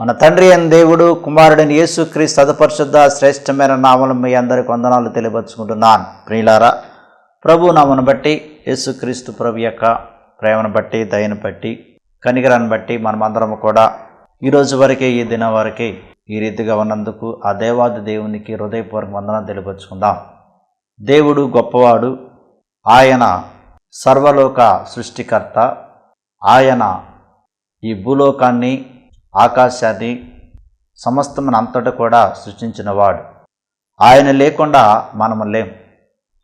మన తండ్రి అయిన దేవుడు కుమారుడైన యేసుక్రీస్తు సదపరిశుద్ధ శ్రేష్టమైన నామములో మీ అందరికి వందనాలు తెలియపరుచుకుంటున్నాను. ప్రియులారా, ప్రభు నామమును బట్టి, యేసుక్రీస్తు ప్రభు యొక్క ప్రేమను బట్టి, దయను బట్టి, కనికరాన్ని బట్టి మనమందరం కూడా ఈరోజు వరకే, ఈ దినం వరకే ఈ రీతిగా ఉన్నందుకు ఆ దేవాది దేవునికి హృదయపూర్వక వందనాలు తెలియపరుచుకుందాం. దేవుడు గొప్పవాడు. ఆయన సర్వలోక సృష్టికర్త. ఆయన ఈ భూలోకాన్ని, ఆకాశాన్ని, సమస్తమును అంతటా కూడా సృష్టించినవాడు. ఆయన లేకుండా మనము లేం.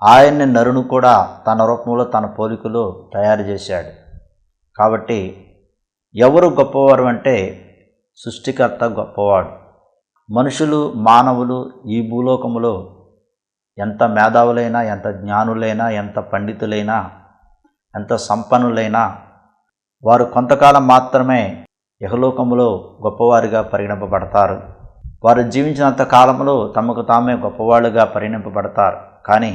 ఆయన్ని నరును కూడా తన రూపంలో, తన పోలికలో తయారు చేశాడు. కాబట్టి ఎవరు గొప్పవారు అంటే సృష్టికర్త గొప్పవాడు. మనుషులు, మానవులు ఈ భూలోకములో ఎంత మేధావులైనా, ఎంత జ్ఞానులైనా, ఎంత పండితులైనా, ఎంత సంపన్నులైనా వారు కొంతకాలం మాత్రమే ఇహలోకములో గొప్పవారిగా పరిగణింపబడతారు. వారు జీవించినంత కాలంలో తమకు తామే గొప్పవాళ్ళుగా పరిగణింపబడతారు. కానీ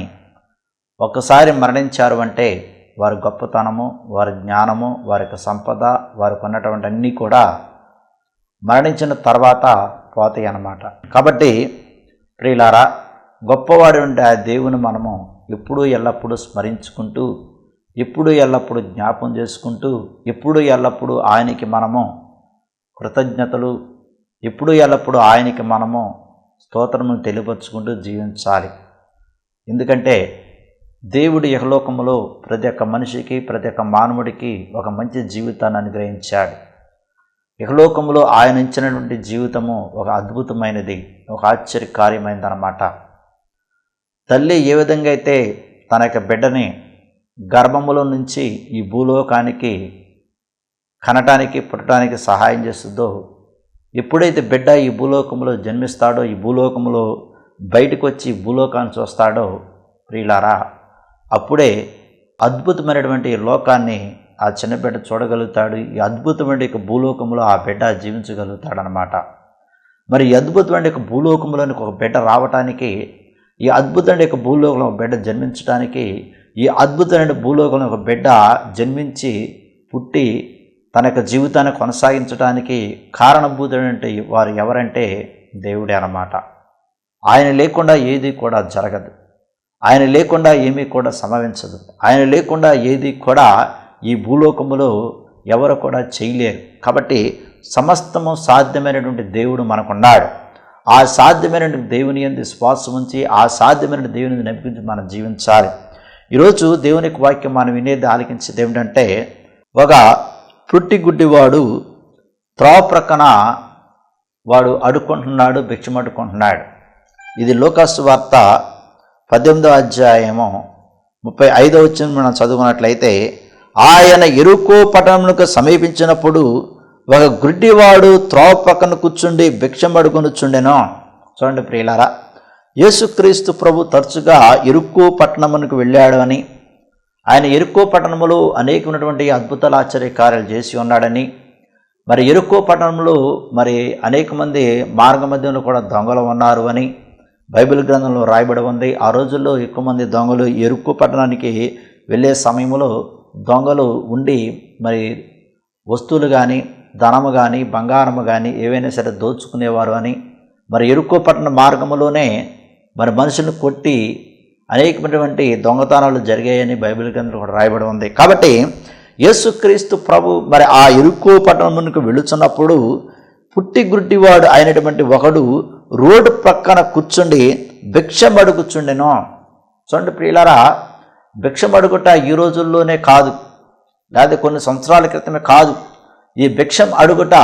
ఒక్కసారి మరణించారు అంటే వారి గొప్పతనము, వారి జ్ఞానము, వారి యొక్క సంపద, వారికి ఉన్నటువంటి అన్నీ కూడా మరణించిన తర్వాత పోతాయి అన్నమాట. కాబట్టి ప్రియులారా, గొప్పవాడు అంటే ఆ దేవుని మనము ఎప్పుడూ ఎల్లప్పుడూ స్మరించుకుంటూ, ఎప్పుడూ ఎల్లప్పుడూ జ్ఞాపం చేసుకుంటూ, ఎప్పుడూ ఎల్లప్పుడూ ఆయనకి మనము కృతజ్ఞతలు, ఎప్పుడూ ఎల్లప్పుడూ ఆయనకి మనము స్తోత్రమును తెలియపరుచుకుంటూ జీవించాలి. ఎందుకంటే దేవుడు ఇహలోకములో ప్రతి ఒక్క మనిషికి, ప్రతి ఒక్క మానవుడికి ఒక మంచి జీవితాన్ని అనుగ్రహించాడు. ఇహలోకములో ఆయన ఇచ్చినటువంటి జీవితము ఒక అద్భుతమైనది, ఒక ఆశ్చర్యకార్యమైనది అన్నమాట. తల్లి ఏ విధంగా అయితే తన యొక్క బిడ్డని గర్భములో నుంచి ఈ భూలోకానికి కనటానికి, పుట్టడానికి సహాయం చేస్తుందో, ఎప్పుడైతే బిడ్డ ఈ భూలోకంలో జన్మిస్తాడో, ఈ భూలోకంలో బయటకు వచ్చి భూలోకాన్ని చూస్తాడో ప్రియులారా, అప్పుడే అద్భుతమైనటువంటి లోకాన్ని ఆ చిన్న బిడ్డ చూడగలుగుతాడు. ఈ అద్భుతమైన భూలోకంలో ఆ బిడ్డ జీవించగలుగుతాడనమాట. మరి ఈ అద్భుతమైన భూలోకంలోనికి ఒక బిడ్డ రావటానికి, ఈ అద్భుతమైన భూలోకంలో ఒక బిడ్డ జన్మించడానికి, ఈ అద్భుతమైన భూలోకంలో ఒక బిడ్డ జన్మించి పుట్టి తన యొక్క జీవితాన్ని కొనసాగించడానికి కారణభూతుడంటే వారు ఎవరంటే దేవుడే అన్నమాట. ఆయన లేకుండా ఏది కూడా జరగదు. ఆయన లేకుండా ఏమీ కూడా సంభవించదు. ఆయన లేకుండా ఏది కూడా ఈ భూలోకములో ఎవరు కూడా చేయలేరు. కాబట్టి సమస్తము సాధ్యమైనటువంటి దేవుడు మనకున్నాడు. ఆ సాధ్యమైనటువంటి దేవుని యందు విశ్వాసం ఉంచి, ఆ సాధ్యమైన దేవుని నమ్మించి మనం జీవించాలి. ఈరోజు దేవుని వాక్యం మనం వినేది, ఆలకించేది ఏమిటంటే, ఒక పుట్టిగుడ్డివాడు త్రోవ ప్రక్కన వాడు అడుక్కుంటున్నాడు, భిక్షం అడుక్కుంటున్నాడు. ఇది లూకాసు వార్త 18వ అధ్యాయము 35వ వచనం మనం చదువుకున్నట్లయితే, ఆయన యెరికో పట్టణమునకు సమీపించినప్పుడు ఒక గుడ్డివాడు త్రోవ పక్కన కూర్చుండి భిక్షం అడుగునుచుండెను. చూడండి ప్రియులారా, యేసుక్రీస్తు ప్రభు తరచుగా యెరికో పట్టణమునకు వెళ్ళాడు అని, ఆయన యెరికో పట్టణంలో అనేకమైనటువంటి అద్భుతాలు, ఆశ్చర్యకార్యాలు చేసి ఉన్నాడని, మరి యెరికో పట్టణంలో మరి అనేక మంది మార్గ మధ్యంలో కూడా దొంగలు ఉన్నారు అని బైబిల్ గ్రంథంలో రాయబడి ఉంది. ఆ రోజుల్లో ఎక్కువ మంది దొంగలు యెరికో పట్టణానికి వెళ్ళే సమయంలో దొంగలు ఉండి మరి వస్తువులు కానీ, ధనము కానీ, బంగారము కానీ ఏవైనా సరే దోచుకునేవారు అని, మరి యెరికో పట్టణ మార్గంలోనే మరి మనుషులను కొట్టి అనేకమైనటువంటి దొంగతనాలు జరిగాయని బైబిల్ గ్రంథంలో కూడా రాయబడి ఉంది. కాబట్టి యేసుక్రీస్తు ప్రభు మరి ఆ యెరికో పట్టణమునకు వెళుచున్నప్పుడు పుట్టిగుడ్డివాడు అయినటువంటి ఒకడు రోడ్డు పక్కన కూర్చుండి భిక్షం అడుగుచుండెను. చూడండి ప్రియులారా, భిక్షం అడుగుట ఈ రోజుల్లోనే కాదు, లేదా కొన్ని సంవత్సరాల క్రితమే కాదు. ఈ భిక్షం అడుగుట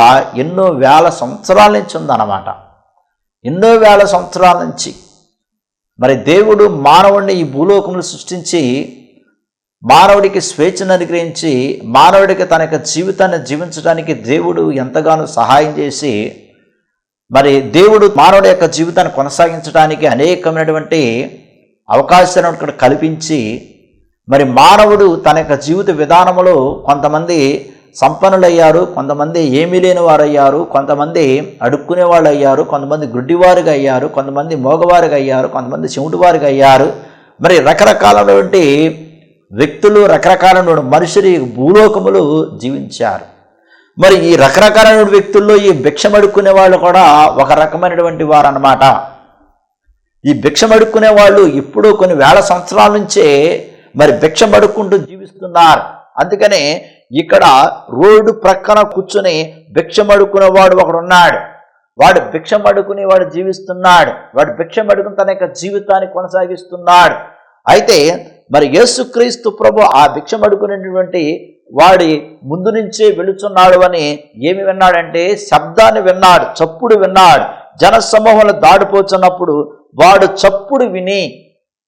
ఎన్నో వేల సంవత్సరాల నుంచి ఉందన్నమాట. ఎన్నో వేల సంవత్సరాల నుంచి మరి దేవుడు మానవుడిని ఈ భూలోకంలో సృష్టించి, మానవుడికి స్వేచ్ఛను అనుగ్రహించి, మానవుడికి తన యొక్క జీవితాన్ని జీవించడానికి దేవుడు ఎంతగానో సహాయం చేసి, మరి దేవుడు మానవుడి యొక్క జీవితాన్ని కొనసాగించడానికి అనేకమైనటువంటి అవకాశాలను ఇక్కడ కల్పించి, మరి మానవుడు తన యొక్క జీవిత విధానంలో కొంతమంది సంపన్నులయ్యారు, కొంతమంది ఏమీ లేని వారు అయ్యారు, కొంతమంది అడుక్కునే వాళ్ళు అయ్యారు, కొంతమంది గుడ్డివారుగా అయ్యారు, కొంతమంది మోగవారుగా అయ్యారు, కొంతమంది చెవిటివారుగా అయ్యారు. మరి రకరకాలైనటువంటి వ్యక్తులు, రకరకాలైన మనుషులు భూలోకములు జీవించారు. మరి ఈ రకరకాలైన వ్యక్తుల్లో ఈ భిక్షం అడుక్కునే వాళ్ళు కూడా ఒక రకమైనటువంటి వారు అన్నమాట. ఈ భిక్షం అడుక్కునే వాళ్ళు ఇప్పుడు కొన్ని వేల సంవత్సరాల నుంచే మరి భిక్షం అడుక్కుంటూ జీవిస్తున్నారు. అందుకనే ఇక్కడ రోడ్డు ప్రక్కన కూర్చుని భిక్షం అడుక్కునేవాడు ఒకడున్నాడు. వాడు భిక్షం అడుక్కుని వాడు జీవిస్తున్నాడు. వాడు భిక్షం అడుకుని తన యొక్క జీవితాన్ని కొనసాగిస్తున్నాడు. అయితే మరి యేసుక్రీస్తు ప్రభు ఆ భిక్షం అడుకునేటువంటి వాడి ముందు నుంచే వెళుచున్నాడు అని ఏమి విన్నాడంటే శబ్దాన్ని విన్నాడు, చప్పుడు విన్నాడు. జన సమూహంలో దాడిపోతున్నప్పుడు వాడు చప్పుడు విని,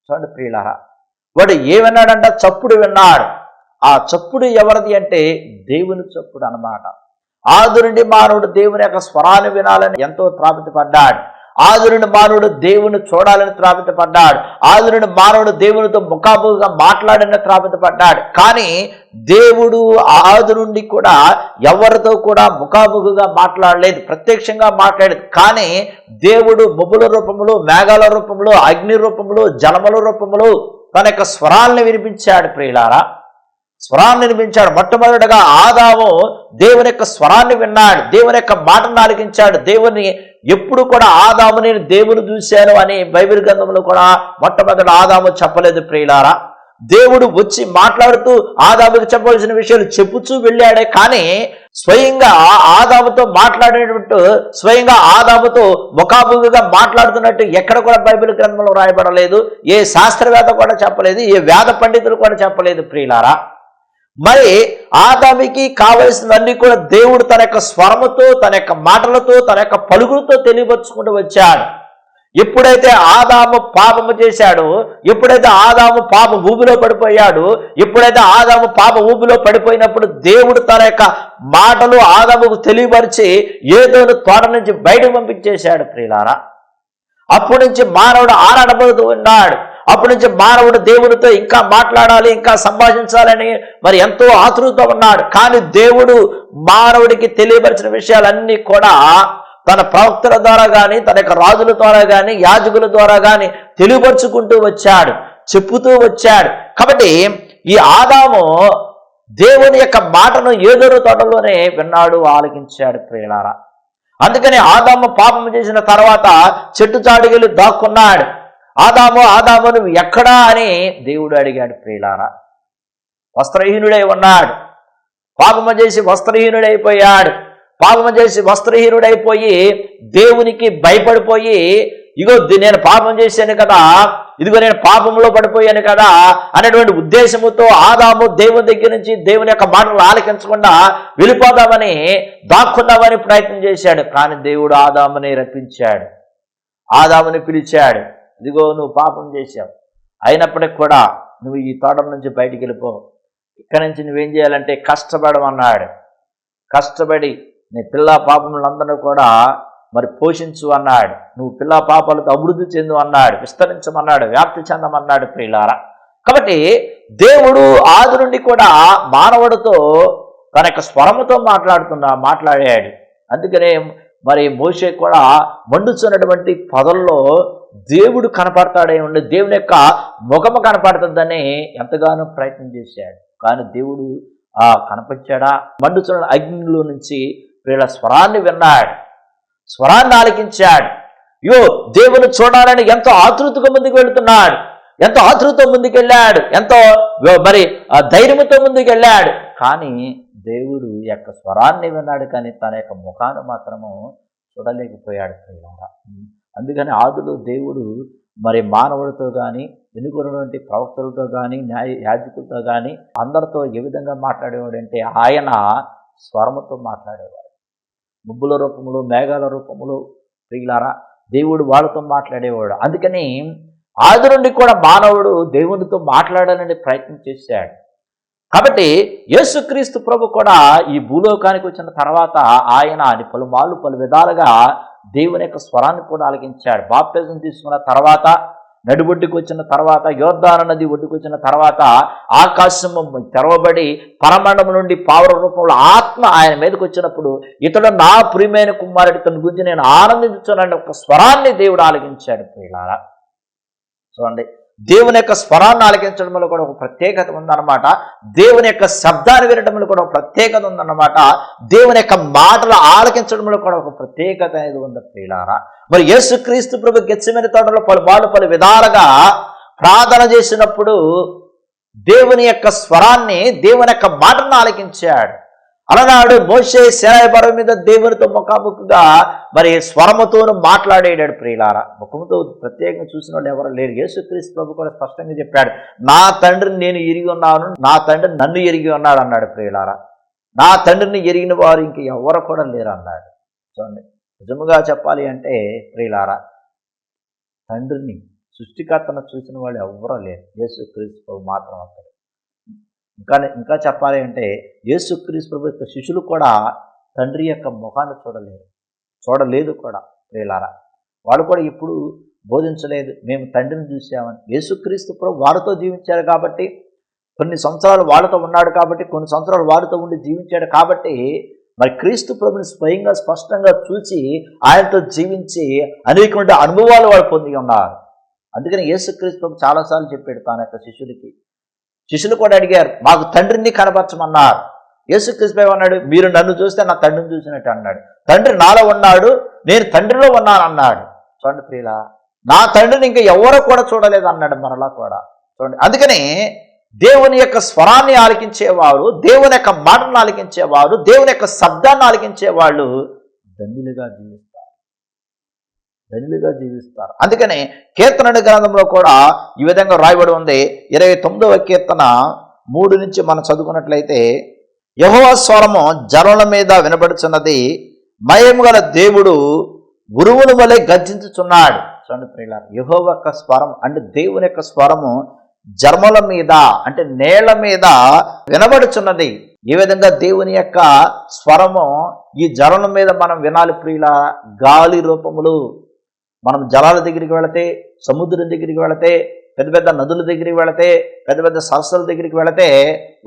చూడండి ప్రియులారా, వాడు ఏమన్నాడంట? చప్పుడు విన్నాడు. ఆ చప్పుడు ఎవరిది అంటే దేవుని చప్పుడు అన్నమాట. ఆది నుండి మానవుడు దేవుని యొక్క స్వరాన్ని వినాలని ఎంతో త్రాపితపడ్డాడు. ఆది నుండి మానవుడు దేవుని చూడాలని త్రాపితపడ్డాడు. ఆది నుండి మానవుడు దేవునితో ముఖాముఖిగా మాట్లాడని త్రాపితపడ్డాడు. కానీ దేవుడు ఆది నుండి కూడా ఎవరితో కూడా ముఖాముఖిగా మాట్లాడలేదు, ప్రత్యక్షంగా మాట్లాడలేదు. కానీ దేవుడు మబ్బుల రూపంలో, మేఘాల రూపంలో, అగ్ని రూపంలో, జలముల రూపంలో తన యొక్క స్వరాన్ని వినిపించాడు. ప్రియులారా, స్వరాన్ని వినిపించాడు. మొట్టమొదటిగా ఆదాము దేవుని యొక్క స్వరాన్ని విన్నాడు, దేవుని యొక్క మాటను ఆలకించాడు. దేవుని ఎప్పుడు కూడా ఆదాము నేను దేవుని చూశాను అని బైబిల్ గ్రంథంలో కూడా మొట్టమొదటి ఆదాము చెప్పలేదు. ప్రియులారా, దేవుడు వచ్చి మాట్లాడుతూ ఆదాముకి చెప్పవలసిన విషయాలు చెప్పుచూ వెళ్ళాడే, కానీ స్వయంగా ఆదాముతో మాట్లాడేటట్టు, స్వయంగా ఆదాముతో ముఖాముఖిగా మాట్లాడుతున్నట్టు ఎక్కడ కూడా బైబిల్ గ్రంథంలో రాయబడలేదు. ఏ శాస్త్రవేత్త కూడా చెప్పలేదు, ఏ వేద పండితులు కూడా చెప్పలేదు. ప్రియులారా, మరి ఆదాముకి కావలసినవన్నీ కూడా దేవుడు తన యొక్క స్వరముతో, తన యొక్క మాటలతో, తన యొక్క పలుకులతో తెలియపరుచుకుంటూ వచ్చాడు. ఎప్పుడైతే ఆదాము పాపము చేశాడో, ఎప్పుడైతే ఆదాము పాప ఊబిలో పడిపోయాడు, ఎప్పుడైతే ఆదాము పాప ఊబిలో పడిపోయినప్పుడు దేవుడు తన యొక్క మాటలు ఆదాముకు తెలియపరిచి ఏదో తోట నుంచి బయటకు పంపించేశాడు. ప్రియులారా, అప్పటి నుంచి మానవుడు ఆరాటపడుతూ ఉన్నాడు. అప్పటి నుంచి మానవుడు దేవునితో ఇంకా మాట్లాడాలి, ఇంకా సంభాషించాలని మరి ఎంతో ఆతృతతో ఉన్నాడు. కానీ దేవుడు మానవుడికి తెలియపరిచిన విషయాలన్నీ కూడా తన ప్రవక్తల ద్వారా కానీ, తన యొక్క రాజుల ద్వారా కానీ, యాజకుల ద్వారా కానీ తెలియపరుచుకుంటూ వచ్చాడు, చెప్పుతూ వచ్చాడు. కాబట్టి ఈ ఆదాము దేవుని యొక్క మాటను ఏదోరు తోటలోనే విన్నాడు, ఆలకించాడు. ప్రియులారా, అందుకని ఆదాము పాపము చేసిన తర్వాత చెట్టు చాటుకెళ్ళి దాక్కున్నాడు. ఆదాము నువ్వు ఎక్కడా అని దేవుడు అడిగాడు. ప్రియులారా, వస్త్రహీనుడై ఉన్నాడు, పాపము చేసి వస్త్రహీనుడైపోయాడు. పాపము చేసి వస్త్రహీనుడైపోయి దేవునికి భయపడిపోయి, ఇగో నేను పాపం చేశాను కదా, ఇదిగో నేను పాపంలో పడిపోయాను కదా అనేటువంటి ఉద్దేశముతో ఆదాము దేవుని దగ్గర నుంచి దేవుని యొక్క మాటలు ఆలకించకుండా వెళ్ళిపోదామని, దాక్కుందామని ప్రయత్నం చేశాడు. కానీ దేవుడు ఆదాముని రప్పించాడు, ఆదాముని పిలిచాడు. ఇదిగో నువ్వు పాపం చేశావు, అయినప్పటికి కూడా నువ్వు ఈ తోటల నుంచి బయటికి వెళ్ళిపో, ఇక్కడి నుంచి నువ్వేం చేయాలంటే కష్టపడమన్నాడు. కష్టపడి నీ పిల్ల పాపములందరూ కూడా మరి పోషించు అన్నాడు. నువ్వు పిల్ల పాపాలతో అభివృద్ధి చెందు అన్నాడు, విస్తరించమన్నాడు, వ్యాప్తి చెందమన్నాడు. ప్రియులారా, కాబట్టి దేవుడు ఆది నుండి కూడా మానవుడితో తన యొక్క స్వరముతో మాట్లాడాడు. అందుకనే మరి మోషే కూడా మండుచున్నటువంటి పొదల్లో దేవుడు కనపడతాడే ఉండి దేవుని యొక్క ముఖము కనపడుతుందని ఎంతగానో ప్రయత్నం చేశాడు. కానీ దేవుడు కనపరిచాడా? మండుచున్న అగ్నిలో నుంచి వీళ్ళ స్వరాన్ని విన్నాడు, స్వరాన్ని ఆలకించాడు. దేవుని చూడాలని ఎంతో ఆతృతగా ముందుకు వెళుతున్నాడు, ఎంతో ఆతృతతో ముందుకెళ్ళాడు, ఎంతో మరి ధైర్యంతో ముందుకెళ్ళాడు. కానీ దేవుడు యొక్క స్వరాన్ని విన్నాడు, కానీ తన యొక్క ముఖాన్ని మాత్రము చూడలేకపోయాడు. అందుకని ఆదిలో దేవుడు మరి మానవుడితో కానీ, ఎన్నుకున్నటువంటి ప్రవక్తలతో కానీ, యాజకులతో కానీ అందరితో ఏ విధంగా మాట్లాడేవాడు అంటే ఆయన స్వరముతో మాట్లాడేవాడు. ముబ్బుల రూపంలో, మేఘాల రూపంలో ప్రియులారా దేవుడు వాళ్ళతో మాట్లాడేవాడు. అందుకని ఆది నుండి కూడా మానవుడు దేవునితో మాట్లాడాలని ప్రయత్నం చేశాడు. కాబట్టి యేసుక్రీస్తు ప్రభు కూడా ఈ భూలోకానికి వచ్చిన తర్వాత ఆయన పలుమార్లు పలు విధాలుగా దేవుని యొక్క స్వరాన్ని కూడా ఆలకించాడు. బాప్తిజం తీసుకున్న తర్వాత, నడిబొడ్డుకు వచ్చిన తర్వాత, యోర్దాను నది ఒడ్డుకు వచ్చిన తర్వాత ఆకాశము తెరవబడి పరమండలం నుండి పావుర రూపంలో ఆత్మ ఆయన మీదకి వచ్చినప్పుడు ఇతడు నా ప్రియమైన కుమారుడి తన గురించి నేను ఆనందించున్నాను ఒక స్వరాన్ని దేవుడు ఆలకించాడు. ప్రియులారా, చూడండి, దేవుని యొక్క స్వరాన్ని ఆలకించడంలో కూడా ఒక ప్రత్యేకత ఉందన్నమాట. దేవుని యొక్క శబ్దాన్ని వినడంలో కూడా ఒక ప్రత్యేకత ఉందన్నమాట. దేవుని యొక్క మాటలు ఆలకించడంలో కూడా ఒక ప్రత్యేకత అనేది ఉంది ప్రియులారా. మరి యేసుక్రీస్తు ప్రభు గెత్సెమనే తోటలో పలు విధాలుగా ప్రార్థన చేసినప్పుడు దేవుని యొక్క స్వరాన్ని, దేవుని యొక్క మాటను ఆలకించాడు. అలనాడు మోషే సీనాయి పర్వతం మీద దేవునితో ముఖాముఖిగా మరి స్వరముతోను మాట్లాడేడాడు ప్రియులారా. ముఖముతో ప్రత్యేకంగా చూసిన వాళ్ళు ఎవరు లేరు. యేసుక్రీస్తు ప్రభు కూడా స్పష్టంగా చెప్పాడు, నా తండ్రిని నేను ఎరిగి ఉన్నాను, నా తండ్రి నన్ను ఎరిగి ఉన్నాడు అన్నాడు ప్రియులారా. నా తండ్రిని ఎరిగిన వారు ఇంక ఎవరు కూడా లేరు అన్నాడు. చూడండి, నిజముగా చెప్పాలి అంటే ప్రియులారా, తండ్రిని సృష్టికర్తను చూసిన వాళ్ళు ఎవరూ లేరు. యేసుక్రీస్తు ప్రభు మాత్రం అక్కడ. ఇంకా చెప్పాలి అంటే యేసుక్రీస్తు ప్రభు యొక్క శిష్యులు కూడా తండ్రి యొక్క ముఖాన్ని చూడలేదు కూడా ప్రియులారా. వాళ్ళు కూడా ఇప్పుడు బోధించలేదు మేము తండ్రిని చూసామని. యేసుక్రీస్తు ప్రభు వారితో జీవించారు కాబట్టి, కొన్ని సంవత్సరాలు వాళ్ళతో ఉన్నాడు కాబట్టి, కొన్ని సంవత్సరాలు వారితో ఉండి జీవించాడు కాబట్టి, మరి క్రీస్తు ప్రభుని స్వయంగా స్పష్టంగా చూసి ఆయనతో జీవించి అనేకమైన అనుభవాలు వాళ్ళు పొంది ఉన్నారు. అందుకని యేసుక్రీస్తు ప్రభు చాలాసార్లు చెప్పాడు తన యొక్క శిష్యులు కూడా అడిగారు, మాకు తండ్రిని కనపరచమన్నారు. యేసుక్రీస్తు అన్నాడు, మీరు నన్ను చూస్తే నా తండ్రిని చూసినట్టు అన్నాడు. తండ్రి నాలో ఉన్నాడు, నేను తండ్రిలో ఉన్నాను అన్నాడు. చూడండి ప్రియులా, నా తండ్రిని ఇంకా ఎవరో కూడా చూడలేదు అన్నాడు మరలా కూడా. చూడండి, అందుకని దేవుని యొక్క స్వరాన్ని ఆలకించేవారు, దేవుని యొక్క మాటను ఆలకించేవారు, దేవుని యొక్క శబ్దాన్ని ఆలకించేవాళ్ళు ధన్యులుగా జీవిస్తారు. అందుకని కీర్తన గ్రంథంలో కూడా ఈ విధంగా రాయబడి ఉంది. 29వ కీర్తన 3 నుంచి మనం చదువుకున్నట్లయితే, యెహోవా స్వరము జనుల మీద వినబడుచున్నది, మహిమ గల దేవుడు ఉరువుల వలె గర్జించుచున్నాడు. చూడండి ప్రియులారా, యెహోవా యొక్క స్వరం అంటే దేవుని యొక్క స్వరము జర్మల మీద అంటే నేల మీద వినబడుచున్నది. ఏ విధంగా దేవుని యొక్క స్వరము ఈ జనుల మీద మనం వినాలి ప్రియులా? గాలి రూపములు. మనం జలాల దగ్గరికి వెళితే, సముద్రం దగ్గరికి వెళితే, పెద్ద నదుల దగ్గరికి వెళితే, పెద్ద సరస్సుల దగ్గరికి వెళితే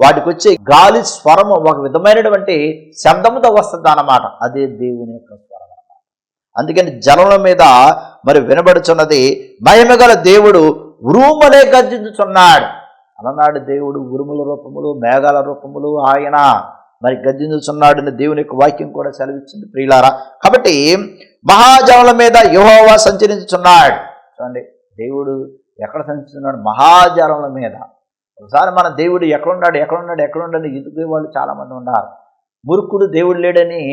వాటికి వచ్చే గాలి స్వరము ఒక విధమైనటువంటి శబ్దముతో వస్తుంది అన్నమాట. అదే దేవుని యొక్క స్వరం అన్నమాట. అందుకని జలముల మీద మరి వినబడుచున్నది, మహిమగల దేవుడు ఉరుములే గర్జించుచున్నాడు. అలనాడు దేవుడు ఉరుముల రూపములు, మేఘాల రూపములు ఆయన మరి గర్జించుచున్నాడు దేవుని యొక్క వాక్యం కూడా సెలవిచ్చింది ప్రియులారా. కాబట్టి మహాజనుల మీద యెహోవా సంచరించుచున్నాడు. చూడండి, దేవుడు ఎక్కడ సంచరిస్తున్నాడు? మహాజనుల మీద. ఒకసారి మన దేవుడు ఎక్కడున్నాడు ఎదుగునే వాళ్ళు చాలామంది ఉన్నారు. మూర్ఖుడు దేవుడు లేడని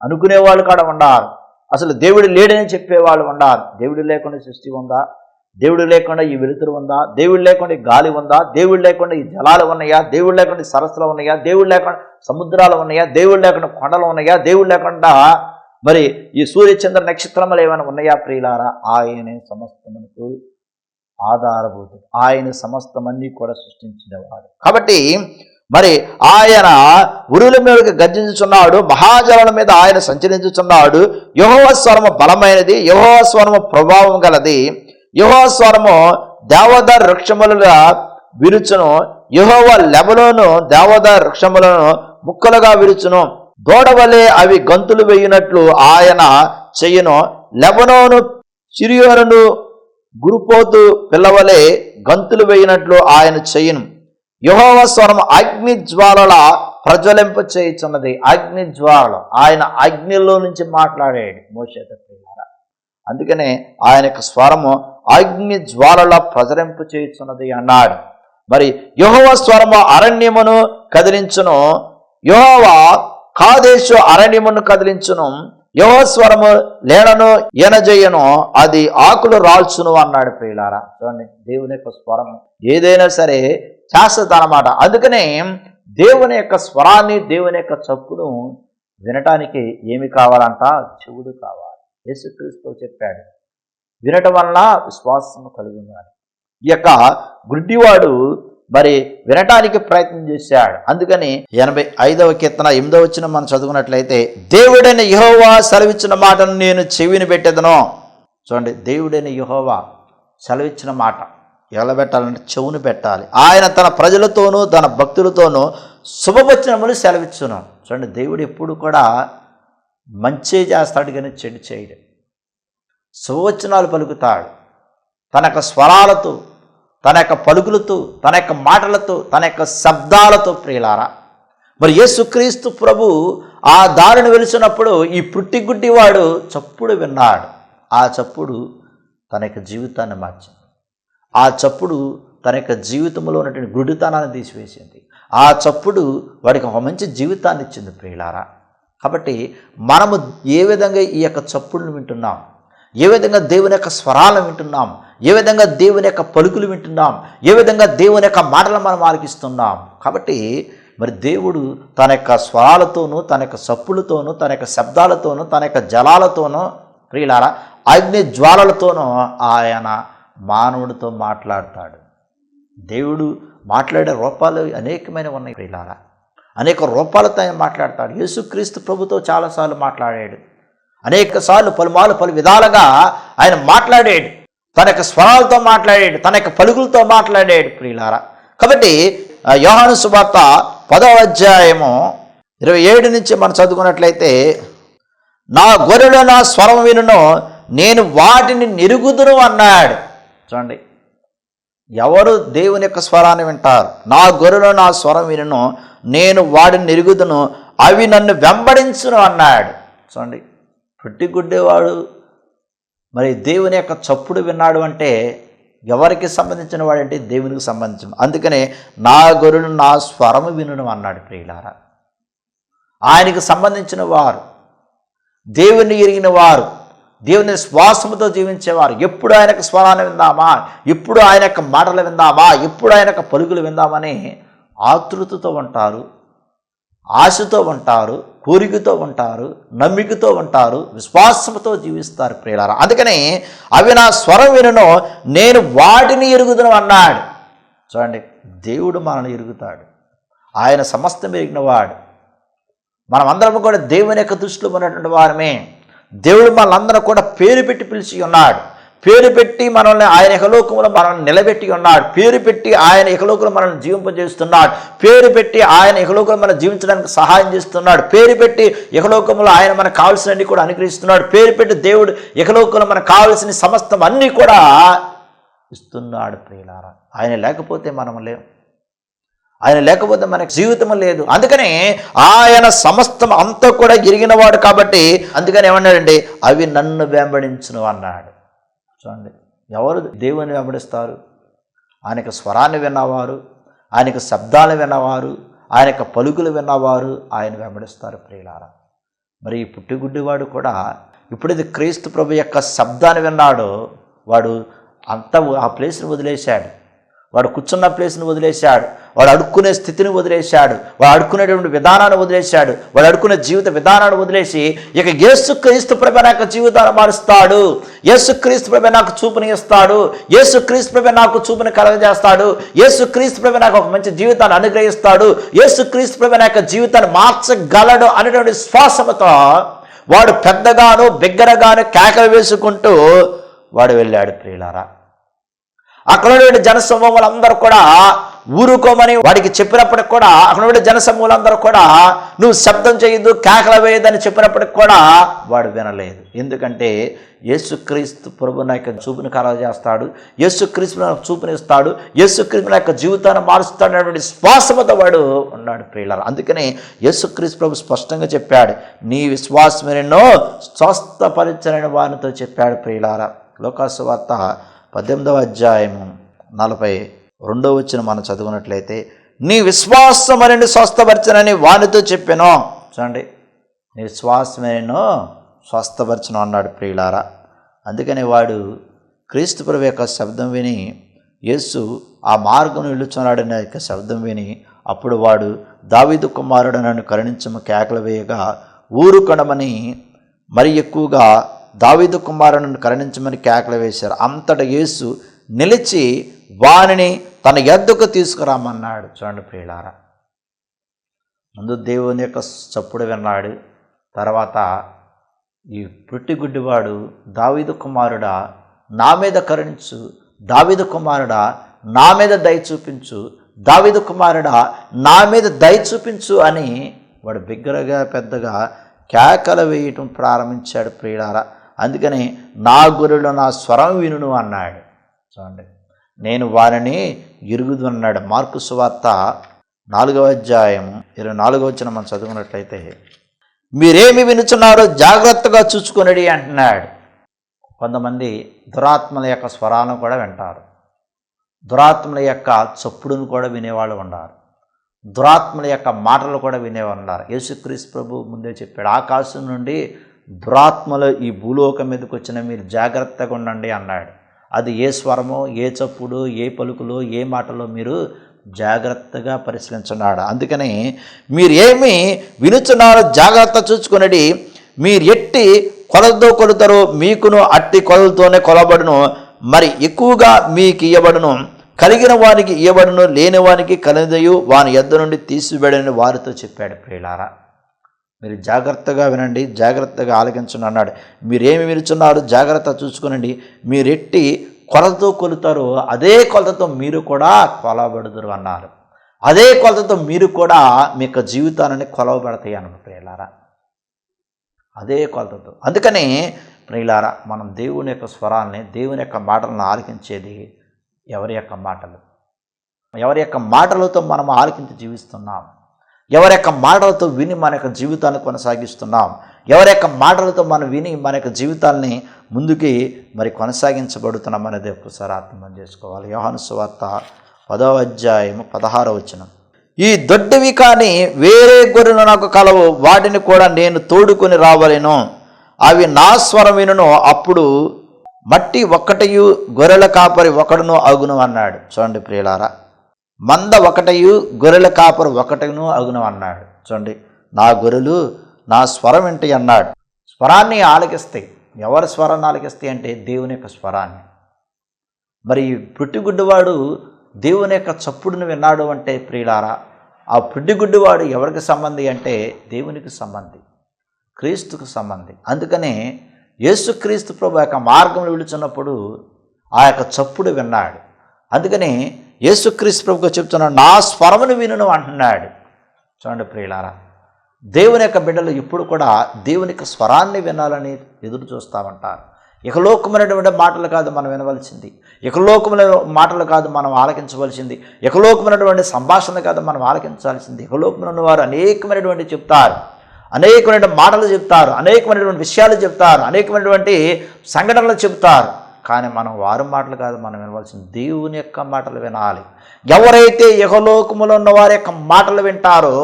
అనుకునేవాళ్ళు కూడా ఉన్నారు. అసలు దేవుడు లేడని చెప్పేవాళ్ళు ఉన్నారు. దేవుడు లేకుండా సృష్టి ఉందా? దేవుడు లేకుండా ఈ వెలుతురు ఉందా? దేవుడు లేకుండా ఈ గాలి ఉందా? దేవుడు లేకుండా ఈ జలాలు ఉన్నాయా? దేవుడు లేకుండా ఈ సరస్సులు ఉన్నాయా? దేవుడు లేకుండా సముద్రాలు ఉన్నాయా? దేవుడు లేకుండా కొండలు ఉన్నాయా? దేవుడు లేకుండా మరి ఈ సూర్యచంద్ర నక్షత్రములు ఏమైనా ఉన్నాయా ప్రియులారా? ఆయనే సమస్తమునకు ఆధారభూతుడు. ఆయన సమస్తమన్నీ కూడా సృష్టించినవాడు. కాబట్టి మరి ఆయన ఉరువుల మీదకి గర్జించుచున్నాడు, మహాజనుల మీద ఆయన సంచరించుచున్నాడు. యెహోవా స్వరము బలమైనది, యెహోవా స్వరము ప్రభావం గలది, యెహోవా స్వరము దేవదారు వృక్షములుగా విరుచును, యెహోవా లెబనోను దేవదారు వృక్షములను ముక్కలుగా విరుచును, దూడవలే అవి గంతులు వేయునట్లు ఆయన చెయ్యును, లెబనోను సిరియోనును గురుపోతు పిల్లవలే గంతులు వేయినట్లు ఆయన చెయ్యును. యెహోవా స్వరం అగ్ని జ్వాలల ప్రజ్వలింప చేయుచున్నది. అగ్ని జ్వాలలు, ఆయన అగ్నిలో నుంచి మాట్లాడాడు మోషేతో ప్రియులారా. అందుకనే ఆయన యొక్క స్వరము అగ్ని జ్వాలల ప్రజ్వలింప చేయుచున్నది అన్నాడు. మరి యెహోవా స్వరము అరణ్యమును కదిలించును, యెహోవా కాదేశు అరణ్యమును కదిలించును, యెహోవా స్వరము లేనను ఈనజయ్యను, అది ఆకులు రాల్చును అన్నాడు ప్రియులారా. చూడండి, దేవుని యొక్క స్వరం ఏదైనా సరే శాశ్వత అన్నమాట. అందుకనే దేవుని యొక్క స్వరాన్ని, దేవుని యొక్క చప్పును వినటానికి ఏమి కావాలంట? చెవుడు కావాలి. యేసుక్రీస్తు చెప్పాడు, వినటం వలన విశ్వాసము కలుగుతుందని. ఈ యొక్క గుడ్డివాడు మరి వినటానికి ప్రయత్నం చేశాడు. అందుకని 85వ కీర్తన 8వ వచనం మనం చదువుకున్నట్లయితే, దేవుడైన యెహోవా సెలవిచ్చిన మాటను నేను చెవిని పెట్టెదను. చూడండి, దేవుడైన యెహోవా సెలవిచ్చిన మాట ఎలా పెట్టాలంటే చెవుని పెట్టాలి. ఆయన తన ప్రజలతోనూ తన భక్తులతోనూ శుభవచనములు సెలవిచ్చును. చూడండి, దేవుడు ఎప్పుడు కూడా మంచి చేస్తాడు కానీ చెడు చేయడు. శుభవచనాలు పలుకుతాడు. తన యొక్క స్వరాలతో తన యొక్క పలుకులతో, తన యొక్క మాటలతో, తన యొక్క శబ్దాలతో ప్రియులారా. మరి యేసుక్రీస్తు ప్రభు ఆ దారిని వెలిసినప్పుడు ఈ పుట్టిగుడ్డివాడు చప్పుడు విన్నాడు. ఆ చప్పుడు తన యొక్క జీవితాన్ని మార్చింది. ఆ చప్పుడు తన యొక్క జీవితంలో ఉన్నటువంటి గుడితనాన్ని తీసివేసింది. ఆ చప్పుడు వాడికి ఒక మంచి జీవితాన్ని ఇచ్చింది ప్రియులారా. కాబట్టి మనము ఏ విధంగా ఈ యొక్క చప్పుడును వింటున్నాం, ఏ విధంగా దేవుని యొక్క స్వరాలను వింటున్నాం, ఏ విధంగా దేవుని యొక్క పలుకులు వింటున్నాం, ఏ విధంగా దేవుని యొక్క మాటలు మనం ఆలకిస్తున్నాం. కాబట్టి మరి దేవుడు తన యొక్క స్వరాలతోనూ, తన యొక్క చప్పులతోనూ, తన యొక్క శబ్దాలతోనూ, తన యొక్క జలాలతోనూ ప్రియులారా, అగ్ని జ్వాలలతోనూ ఆయన మానవుడితో మాట్లాడతాడు. దేవుడు మాట్లాడే రూపాలు అనేకమైన ఉన్నాయి ప్రియులారా. అనేక రూపాలతో ఆయన మాట్లాడతాడు. యేసుక్రీస్తు ప్రభుతో చాలాసార్లు మాట్లాడాడు. అనేక సార్లు పలుమార్లు పలు విధాలుగా ఆయన మాట్లాడాడు. తన యొక్క స్వరాలతో మాట్లాడాడు, తన యొక్క పలుకులతో మాట్లాడాడు ప్రియులారా. కాబట్టి యోహాను సువార్త 10వ అధ్యాయము 27 నుంచి మనం చదువుకున్నట్లయితే, నా గొర్రెలు నా స్వరం వినును, నేను వాటిని నెరుగుదును అన్నాడు. చూడండి, ఎవరు దేవుని యొక్క స్వరాన్ని వింటారు? నా గొర్రెలు నా స్వరం వినును, నేను వాడిని నెరుగుదును, అవి నన్ను వెంబడించును అన్నాడు. చూడండి, పుట్టిగుడ్డేవాడు మరి దేవుని యొక్క చప్పుడు విన్నాడు అంటే ఎవరికి సంబంధించిన వాడంటే దేవునికి సంబంధించిన. అందుకనే నా గొర్రెలు నా స్వరము వినును అన్నాడు ప్రియులారా. ఆయనకు సంబంధించిన వారు, దేవుని ఎరిగిన వారు, దేవుని శ్వాసముతో జీవించేవారు ఎప్పుడు ఆయన యొక్క స్వరాన్ని విందామా, ఎప్పుడు ఆయన యొక్క మాటలు విందామా, ఎప్పుడు ఆయన యొక్క పలుకులు విందామని ఆతృతతో ఉంటారు, ఆశతో ఉంటారు, కోరికతో ఉంటారు, నమ్మికతో ఉంటారు, విశ్వాసముతో జీవిస్తారు ప్రియులారా. అందుకని అవి నా స్వరం వినును, నేను వాటిని ఎరుగుదును అన్నాడు. చూడండి, దేవుడు మనల్ని ఎరుగుతాడు. ఆయన సమస్తం ఎరిగినవాడు. మనమందరం కూడా దేవుని యొక్క దృష్టిలో ఉన్నటువంటి వారమే. దేవుడు మనందరం కూడా పేరు పెట్టి పిలిచి ఉన్నాడు. పేరు పెట్టి మనల్ని ఆయన ఇహలోకంలో మనల్ని నిలబెట్టి ఉన్నాడు. పేరు పెట్టి ఆయన ఇహలోకంలో మనల్ని జీవింపజేస్తున్నాడు. పేరు పెట్టి ఆయన ఇహలోకంలో మనం జీవించడానికి సహాయం చేస్తున్నాడు. పేరు పెట్టి ఇహలోకంలో ఆయన మనకు కావాల్సినవి కూడా అనుగ్రహిస్తున్నాడు. పేరు పెట్టి దేవుడు ఇహలోకంలో మనకు కావాల్సిన సమస్తం అన్నీ కూడా ఇస్తున్నాడు ప్రియులారా. ఆయన లేకపోతే మనం లేవు, ఆయన లేకపోతే మనకు జీవితం లేదు. అందుకని ఆయన సమస్తం అంతా కూడా ఎరిగినవాడు. కాబట్టి అందుకని ఏమన్నాడండి, అవి నన్ను వెంబడించును అన్నాడు. చూడండి, ఎవరు దేవుని వెంబడిస్తారు? ఆయనకు స్వరాన్ని విన్నవారు, ఆయనకు శబ్దాలు విన్నవారు, ఆయన యొక్క పలుకులు విన్నవారు ఆయన వెంబడిస్తారు ప్రియులారా. మరి ఈ పుట్టిగుడ్డివాడు కూడా ఎప్పుడైతే క్రీస్తు ప్రభు యొక్క శబ్దాన్ని విన్నాడో వాడు అంతా ఆ ప్లేస్ని వదిలేశాడు. వాడు కూర్చున్న ప్లేస్ని వదిలేశాడు, వాడు అడుక్కునే స్థితిని వదిలేశాడు, వాడు అడుక్కునేటువంటి విధానాన్ని వదిలేశాడు, వాడు అడుక్కునే జీవిత విధానాన్ని వదిలేసి ఇక యేసుక్రీస్తు ప్రభు నాకు జీవితాన్ని మారుస్తాడు, యేసుక్రీస్తు ప్రభు నాకు చూపుని ఇస్తాడు, యేసుక్రీస్తు ప్రభు నాకు చూపుని కలగజేస్తాడు, యేసుక్రీస్తు ప్రభు నాకు ఒక మంచి జీవితాన్ని అనుగ్రహిస్తాడు, యేసుక్రీస్తు ప్రభు నాకు జీవితాన్ని మార్చగలడు అనేటువంటి విశ్వాసంతో వాడు పెద్దగాను బిగ్గరగాను కేకలు వేసుకుంటూ వాడు వెళ్ళాడు ప్రియులారా. అక్కడ ఉన్నటువంటి జనసమూహాలందరూ కూడా ఊరుకోమని వాడికి చెప్పినప్పటికి కూడా, అక్కడ ఉన్నటువంటి జనసమూహాలందరూ కూడా నువ్వు శబ్దం చేయొద్దు, కేకల వేయదని చెప్పినప్పటికి కూడా వాడు వినలేదు. ఎందుకంటే యేసుక్రీస్తు ప్రభు నా యొక్క చూపుని కలగజేస్తాడు, యేసుక్రీస్తు నాకు చూపునిస్తాడు, యేసుక్రీస్తు నా యొక్క జీవితాన్ని మారుస్తాడు అనేటువంటి విశ్వాసంతో వాడు ఉన్నాడు ప్రియులారా. అందుకని యేసుక్రీస్తు ప్రభు స్పష్టంగా చెప్పాడు, నీ విశ్వాసం ఎన్నో స్వస్థపరిచని వారితో చెప్పాడు ప్రియులారా. లోకాసు వార్త 18వ అధ్యాయము 42వ వచనం మనం చదువుకున్నట్లయితే, నీ విశ్వాసం అనేది స్వస్థపరచనని వానితో చెప్పాను. చూడండి, నీ విశ్వాసమేనో స్వస్థపరచను అన్నాడు ప్రియులారా. అందుకని వాడు క్రీస్తు ప్రభు యొక్క శబ్దం విని, యేసు ఆ మార్గం వెళ్ళుచున్నాడు అనే యొక్క శబ్దం విని, అప్పుడు వాడు దావీదు కుమారుడు నన్ను కరుణించము కేకలు వేయగా ఊరుకొనమని మరి ఎక్కువగా దావీదు కుమారుని కరుణించమని కేకలు వేశారు. అంతటా యేసు నిలిచి వానిని తన యొద్దకు తీసుకురామన్నాడు. చూడండి ప్రియులారా, ముందు దేవుని యొక్క చప్పుడు విన్నాడు. తర్వాత ఈ పుట్టిగుడ్డివాడు దావీదు కుమారుడా నా మీద కరుణించు, దావీదు కుమారుడా నా మీద దయ చూపించు, దావీదు కుమారుడా నా మీద దయ చూపించు అని వాడు బిగ్గరగా పెద్దగా కేకలు వేయటం ప్రారంభించాడు ప్రియులారా. అందుకని నా గొర్రెలు నా స్వరం వినును అన్నాడు. చూడండి, నేను వారిని ఎరుగుదునన్నాడు. మార్కు సువార్త 4వ అధ్యాయం 24వ వచనం మనం చదువుకున్నట్లయితే, మీరేమి వినుచున్నారో జాగ్రత్తగా చూసుకొనడి అంటున్నాడు. కొంతమంది దురాత్మల యొక్క స్వరాలను కూడా వింటారు, దురాత్మల యొక్క చప్పుడును కూడా వినేవాళ్ళు ఉన్నారు, దురాత్మల యొక్క మాటలు కూడా వినేవాళ్ళు ఉన్నారు. యేసుక్రీస్తు ప్రభు ముందే చెప్పాడు, ఆకాశం నుండి దురాత్మలు ఈ భూలోకం మీదకి వచ్చిన మీరు జాగ్రత్తగా ఉండండి అన్నాడు. అది ఏ స్వరమో, ఏ చప్పుడు, ఏ పలుకులో, ఏ మాటలో మీరు జాగ్రత్తగా పరిశీలించున్నాడు. అందుకని మీరు ఏమి వినుచున్నారో జాగ్రత్త చూసుకునడి. మీరు ఎట్టి కొలతో కొలుతారో మీకును అట్టి కొలతోనే కొలబడును. మరి ఎక్కువగా మీకు ఇయ్యబడును, కలిగిన వానికి ఇయ్యబడును, లేని వానికి కలిదయు వాని యొద్ద నుండి తీసివేయడని వారితో చెప్పాడు. ప్రియులారా, మీరు జాగ్రత్తగా వినండి, జాగ్రత్తగా ఆలకించండి అన్నాడు. మీరేమి వినుచున్నారు జాగ్రత్త చూసుకునండి. మీరెట్టి కొలతో కొలుతారో అదే కొలతతో మీరు కూడా కొలబడుదురు అన్నారు. అదే కొలతతో మీరు కూడా మీ యొక్క జీవితాన్ని కొలవబడతాయి అన్నమాట ప్రియులారా, అదే కొలతతో. అందుకని ప్రియులారా, మనం దేవుని యొక్క స్వరాన్ని, దేవుని యొక్క మాటలను ఆలకించేది ఎవరి యొక్క మాటలు, ఎవరి యొక్క మాటలతో మనం ఆలకించి జీవిస్తున్నాం, ఎవరి యొక్క మాటలతో విని మన యొక్క జీవితాన్ని కొనసాగిస్తున్నాం, ఎవరి యొక్క మాటలతో మనం విని మన యొక్క జీవితాన్ని ముందుకి మరి కొనసాగించబడుతున్నాం అనేది ఒకసారి అర్థం చేసుకోవాలి. యోహాను సువార్త 10వ అధ్యాయం 16వ వచనం, ఈ దొడ్డివి కానీ వేరే గొర్రెలు నాకు కలవు, వాటిని కూడా నేను తోడుకొని రావలేను, అవి నా స్వరం వినును, అప్పుడు మట్టి ఒక్కటయు గొర్రెల కాపరి ఒకడును అగును అన్నాడు. చూడండి ప్రియులారా, మంద ఒకటయు గొర్రెల కాపరి ఒకటను అగును అన్నాడు. చూడండి, నా గొర్రెలు నా స్వరం వింటాయి అన్నాడు. స్వరాన్ని ఆలకిస్తాయి. ఎవరి స్వరాన్ని ఆలకిస్తాయి అంటే దేవుని యొక్క స్వరాన్ని. మరి పుట్టిగుడ్డివాడు దేవుని యొక్క చప్పుడును విన్నాడు అంటే ప్రియులారా, ఆ పుట్టిగుడ్డివాడు ఎవరికి సంబంధి అంటే దేవునికి సంబంధి, క్రీస్తుకు సంబంధి. అందుకనే యేసుక్రీస్తు ప్రభు యొక్క మార్గంలో విడుచున్నప్పుడు ఆ యొక్క చప్పుడు విన్నాడు. అందుకని యేసుక్రీస్తు ప్రభుగా చెప్తున్నాడు, నా స్వరమును వినును అంటున్నాడు. చూడండి ప్రియులారా, దేవుని యొక్క బిడ్డలు ఇప్పుడు కూడా దేవుని యొక్క స్వరాన్ని వినాలని ఎదురు చూస్తామంటారు. ఇహలోకమైనటువంటి మాటలు కాదు మనం వినవలసింది, ఇహలోకమైన మాటలు కాదు మనం ఆలకించవలసింది, ఇహలోకమైనటువంటి సంభాషణ కాదు మనం ఆలకించాల్సింది. ఇహలోకమైన వారు అనేకమైనటువంటి చెప్తారు, అనేకమైన మాటలు చెప్తారు, అనేకమైనటువంటి విషయాలు చెప్తారు, అనేకమైనటువంటి సంఘటనలు చెప్తారు. కానీ మనం వారి మాటలు కాదు మనం వినవలసింది, దేవుని యొక్క మాటలు వినాలి. ఎవరైతే ఇహలోకములో ఉన్న వారి యొక్క మాటలు వింటారో,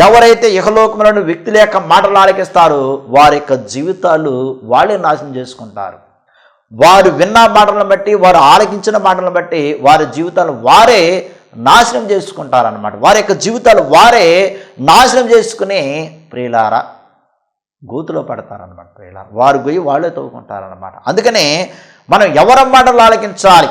ఎవరైతే ఇహలోకములో ఉన్న వ్యక్తుల యొక్క మాటలు ఆలకిస్తారో, వారి యొక్క జీవితాలు వాళ్ళే నాశనం చేసుకుంటారు. వారు విన్న మాటలను బట్టి, వారు ఆలకించిన మాటలను బట్టి వారి జీవితాలు వారే నాశనం చేసుకుంటారన్నమాట. వారి యొక్క జీవితాలు వారే నాశనం చేసుకుని ప్రియులారా గోతులో పడతారన్నమాట. ప్రియులారా, వారు గొయ్యి వాళ్ళే తవ్వుకుంటారన్నమాట. అందుకనే మనం ఎవరి మాటలు ఆలకించాలి,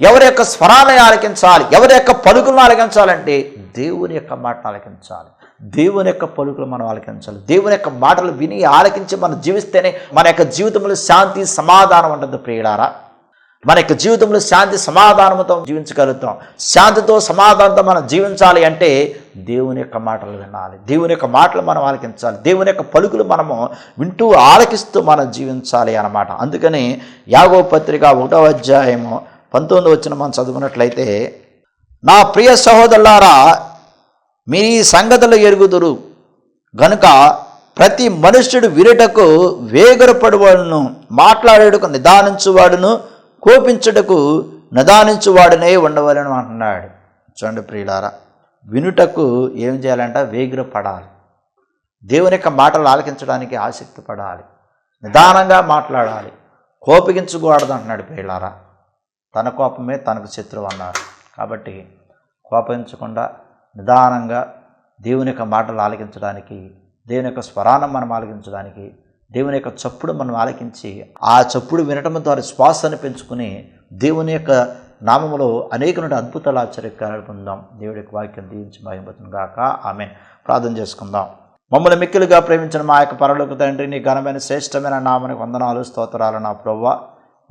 ఎవరి యొక్క స్వరాన్ని ఆలకించాలి, ఎవరి యొక్క పలుకులను ఆలకించాలంటే దేవుని యొక్క మాటలు ఆలకించాలి, దేవుని యొక్క పలుకులు మనం ఆలకించాలి. దేవుని యొక్క మాటలు విని ఆలకించి మనం జీవిస్తేనే మన యొక్క జీవితంలో శాంతి సమాధానం ఉంటుంది. ప్రియులారా, మన యొక్క జీవితంలో శాంతి సమాధానంతో జీవించగలుగుతాం. శాంతితో సమాధానంతో మనం జీవించాలి అంటే దేవుని యొక్క మాటలు వినాలి, దేవుని యొక్క మాటలు మనం ఆలకించాలి, దేవుని యొక్క పలుకులు మనము వింటూ ఆలకిస్తూ మనం జీవించాలి అన్నమాట. అందుకని యాకోబు పత్రిక 1వ అధ్యాయము 19వ వచనం మనం చదువుకున్నట్లయితే, నా ప్రియ సహోదరులారా, మీ ఈ సంగతులు ఎరుగుదురు గనుక ప్రతి మనుష్యుడు వినుటకు వేగరపడువాడును, మాట్లాడేటకు నిదానించువాడును, కోపించుటకు నిదానించువాడునే ఉండవలను అంటున్నాడు. చూడండి ప్రియులారా, వినుటకు ఏం చేయాలంటే వేగిరపడాలి, దేవుని యొక్క మాటలు ఆలకించడానికి ఆసక్తి పడాలి, నిదానంగా మాట్లాడాలి, కోపగించకూడదు అంటున్నాడు. ప్రియులారా, తన కోపమే తనకు శత్రువు అన్నారు. కాబట్టి కోపించకుండా నిదానంగా దేవుని యొక్క మాటలు ఆలకించడానికి, దేవుని యొక్క స్వరాన్ని మనం ఆలకించడానికి, దేవుని యొక్క చప్పుడు మనం ఆలకించి ఆ చప్పుడు వినటం ద్వారా శ్వాసను పెంచుకుని దేవుని యొక్క నామములో అనేక అద్భుతాలు ఆశ్చర్యకార్యాలు పొందాం. దేవుడి యొక్క వాక్యం దీవించి మహిమపడును గాక. ఆమేన్. ప్రార్థన చేసుకుందాం. మమ్మల్ని మిక్కిలుగా ప్రేమించిన మా యొక్క పరలోక తండ్రి, నీ ఘనమైన శ్రేష్టమైన నామానికి వందనాలు స్తోత్రాలు. నా ప్రభువా,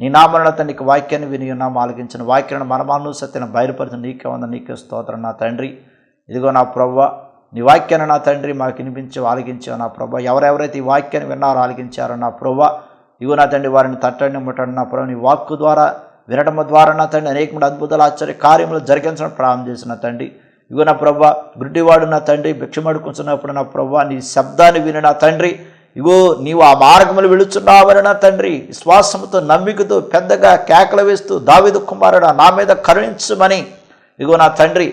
నీ నామమున తండ్రికి వాక్యాన్ని విని ఉన్నాం, ఆలకించిన వాక్యాన్ని మనమాను సత్యను బయలుపరిచిన నీకే వంద, నీకే స్తోత్రం. నా తండ్రి, ఇదిగో నా ప్రభువా, నీ వాక్యాన్ని నా తండ్రి మాకు వినిపించి ఆలకించావు. నా ప్రభువా, ఎవరెవరైతే ఈ వాక్యాన్ని విన్నారో ఆలకించారో నా ప్రభువా, ఇగో నా తండ్రి వారిని తట్టండి ముట్టండి. నా ప్రభు, నీ వాక్కు ద్వారా వినటం ద్వారా నా తండ్రి అనేకమైన అద్భుతాలు ఆశ్చర్య కార్యములు జరిగించడం ప్రారంభం చేసిన తండ్రి. ఇగో నా ప్రభా, గుడ్డివాడు నా తండ్రి భిక్షమడుకుంటున్నప్పుడు నా ప్రభా నీ శబ్దాన్ని విని నా తండ్రి, ఇగో నీవు ఆ మార్గములు వెళుచున్నావని నా తండ్రి విశ్వాసంతో నమ్మికతో పెద్దగా కేకలు వేస్తూ, దావీదు కుమారుడా నా మీద కరుణించమని, ఇగో నా తండ్రి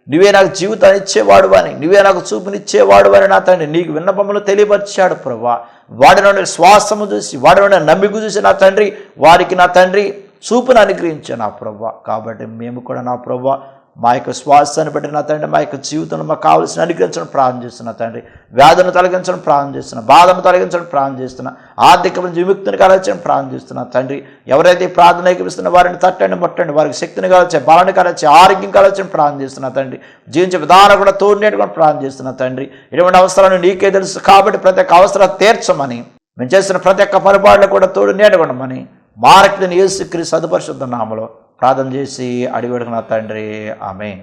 నువ్వే నాకు జీవితాన్ని ఇచ్చేవాడు అని, నువ్వే నాకు చూపునిచ్చేవాడు అని నా తండ్రి నీకు విన్నపములు తెలియపరిచాడు ప్రభా. వాడిలోని శ్వాసము చూసి, వాడిలోని నమ్మిక చూసి నా తండ్రి వారికి నా తండ్రి చూపును అనుగ్రహించాను నా ప్రభా. కాబట్టి మేము కూడా నా ప్రభా మా యొక్క శ్వాసాన్ని బట్టి నా తండ్రి మా యొక్క జీవితంలో మాకు కావాల్సిన అనుగ్రహించడం ప్రారంభం చేస్తున్నా తండ్రి. వ్యాధులను తొలగించడం ప్రారంభం చేస్తున్నా, బాధను తొలగించడం ప్రారంభం చేస్తున్నా, ఆర్థిక విముక్తిని కలచడం ప్రారంభం చేస్తున్నా తండ్రి. ఎవరైతే ప్రార్థన ఏకీపిస్తున్న వారిని తట్టండి ముట్టండి, వారికి శక్తిని కలచే, బలాన్ని కలచే, ఆరోగ్యం కలచడం ప్రారంభం చేస్తున్నా తండ్రి. జీవించే విధానం కూడా తోడినేట్టుకొని ప్రారంభం చేస్తున్నా తండ్రి. ఇటువంటి అవసరాలను నీకే తెలుసు కాబట్టి ప్రతి ఒక్క అవసరం తీర్చమని, మేము చేస్తున్న ప్రతి ఒక్క పొరపాట్లు కూడా తోడు నేర్చుకోవడమని యేసుక్రీస్తు పరిశుద్ధ నామములో ప్రార్థన చేసి అడిగి వేడుకున్న తండ్రి. ఆమేన్.